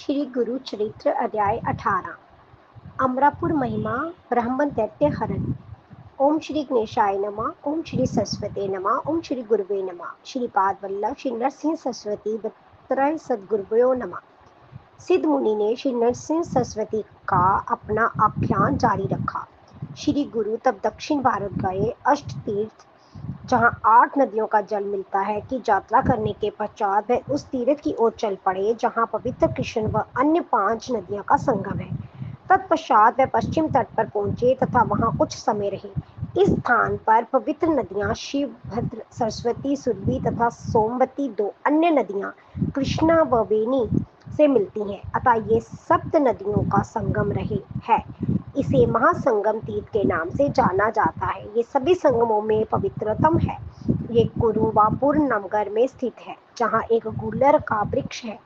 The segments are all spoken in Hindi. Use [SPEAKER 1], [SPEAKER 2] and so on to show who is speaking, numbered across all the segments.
[SPEAKER 1] श्री गुरु चरित्र अध्याय 18। अमरापुर महिमा ब्राह्मण दैत्य हरण। ओम श्री गणेशाय नमः। ओम श्री सरस्वती नमः। ओम श्री गुरुवे नमः। श्रीपाद वल्लभ श्री नरसिंह सरस्वती दत्तात्रेय सद्गुरुभ्यो नमः। सिद्ध मुनि ने श्री नरसिंह सरस्वती का अपना आख्यान जारी रखा। श्री गुरु तब दक्षिण भारत गए। अष्ट तीर्थ जहाँ 8 नदियों का जल मिलता है की यात्रा करने के पश्चात वह उस तीर्थ की ओर चल पड़े जहाँ पवित्र कृष्ण व अन्य 5 नदियों का संगम है। तत्पश्चात वह पश्चिम तट पर पहुंचे तथा वहां कुछ समय रहे। इस स्थान पर पवित्र नदियां शिव भद्र सरस्वती सुरभि तथा सोमवती 2 अन्य नदियां कृष्णा व वेणी से मिलती हैं। अतः ये सप्त नदियों का संगम रहे है। इसे महासंगम तीर्थ के नाम से जाना जाता है। ये सभी संगमों में पवित्रतम है। ये कुरुवापुर नगर में स्थित है जहाँ एक गुलर का वृक्ष है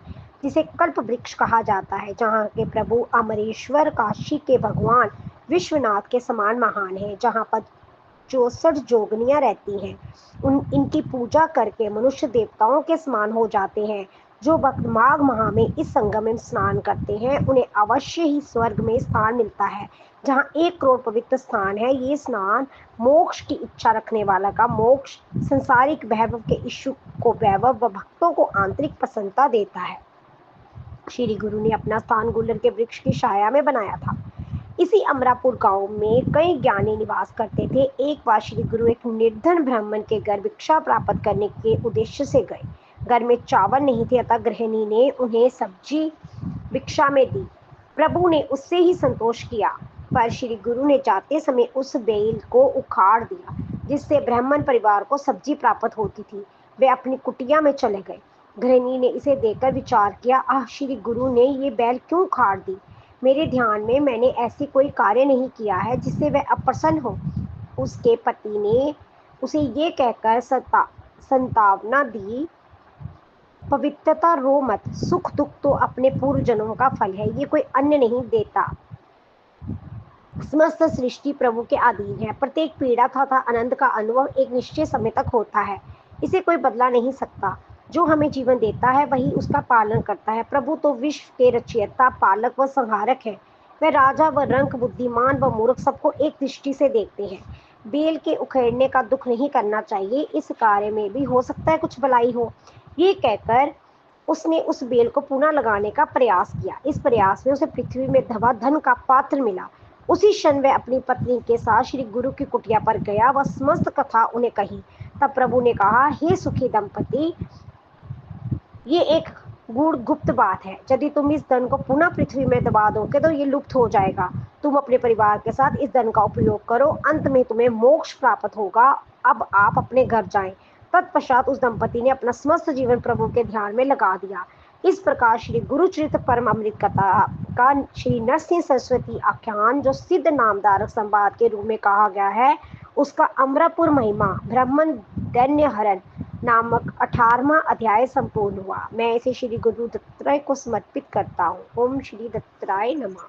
[SPEAKER 1] जिसे कल्प वृक्ष कहा जाता है। जहाँ के प्रभु अमरेश्वर काशी के भगवान विश्वनाथ के समान महान है। जहाँ पर 64 जोगनियां रहती हैं। इनकी पूजा करके मनुष्य देवताओं के समान हो जाते हैं। जो भक्त माघ माह में इस संगम में स्नान करते हैं उन्हें अवश्य ही स्वर्ग में स्थान मिलता है जहाँ 1 करोड़ पवित्र स्थान है। ये स्नान मोक्ष की इच्छा रखने वाला का मोक्ष, संसारिक वैभव के इच्छुक को वैभव व भक्तों को आंतरिक प्रसन्नता देता है। श्री गुरु ने अपना स्थान गुलर के वृक्ष की छाया में बनाया था। इसी अमरापुर गांव में कई ज्ञानी निवास करते थे। एक बार श्री गुरु एक निर्धन ब्राह्मण के घर भिक्षा प्राप्त करने के उद्देश्य से गए। घर में चावल नहीं थे अतः गृहिणी ने उन्हें सब्जी भिक्षा में दी। प्रभु ने उससे ही संतोष किया, पर श्री गुरु ने जाते समय उस बेल को उखाड़ दिया जिससे ब्राह्मण परिवार को सब्जी प्राप्त होती थी। वे अपनी कुटिया में चले गए। गृहिणी ने इसे देखकर विचार किया, आह, श्री गुरु ने ये बेल क्यों उखाड़ दी? मेरे ध्यान में मैंने ऐसी कोई कार्य नहीं किया है जिससे वह अप्रसन्न हो। उसके पति ने उसे ये कहकर संतावना दी, पवित्रता रो मत, सुख दुख तो अपने पूर्व जन्मों का फल है, ये कोई अन्य नहीं देता। समस्त सृष्टि प्रभु के अधीन है। प्रत्येक पीड़ा तथा आनंद का अनुभव एक निश्चित समय तक होता है, इसे कोई बदला नहीं सकता। जो हमें जीवन देता है वही उसका पालन करता है। प्रभु तो विश्व के रचयिता, पालक व संहारक है। वह राजा व रंक, बुद्धिमान व मूर्ख सबको एक दृष्टि से देखते हैं। बेल के उखेड़ने का दुख नहीं करना चाहिए, इस कार्य में भी हो सकता है कुछ भलाई हो। ये कहकर उसने उस बेल को पुनः लगाने का प्रयास किया। इस प्रयास में उसे पृथ्वी में धवा धन का पात्र मिला। उसी क्षण वह अपनी पत्नी के साथ श्री गुरु की कुटिया पर गया व समस्त कथा उन्हें कही। तब प्रभु ने कहा, हे सुखी दंपति, ये एक गूढ़ गुप्त बात है। यदि तुम इस धन को पुनः पृथ्वी में दबा दोगे तो ये लुप्त हो जाएगा। तुम अपने परिवार के साथ इस धन का उपयोग करो, अंत में तुम्हें मोक्ष प्राप्त होगा। अब आप अपने घर जाएं। तत्पश्चात उस दंपति ने अपना समस्त जीवन प्रभु के ध्यान में लगा दिया। इस प्रकार श्री गुरुचरित्र परम अमृत कथा का श्री नरसिंह सरस्वती आख्यान, जो सिद्ध नामधारक संवाद के रूप में कहा गया है, उसका अमरापुर महिमा ब्राह्मण दैन्य हरण नामक 18वां अध्याय संपूर्ण हुआ। मैं इसे श्री गुरु दत्तात्रेय को समर्पित करता हूँ। ओम श्री दत्तात्रेय नमः।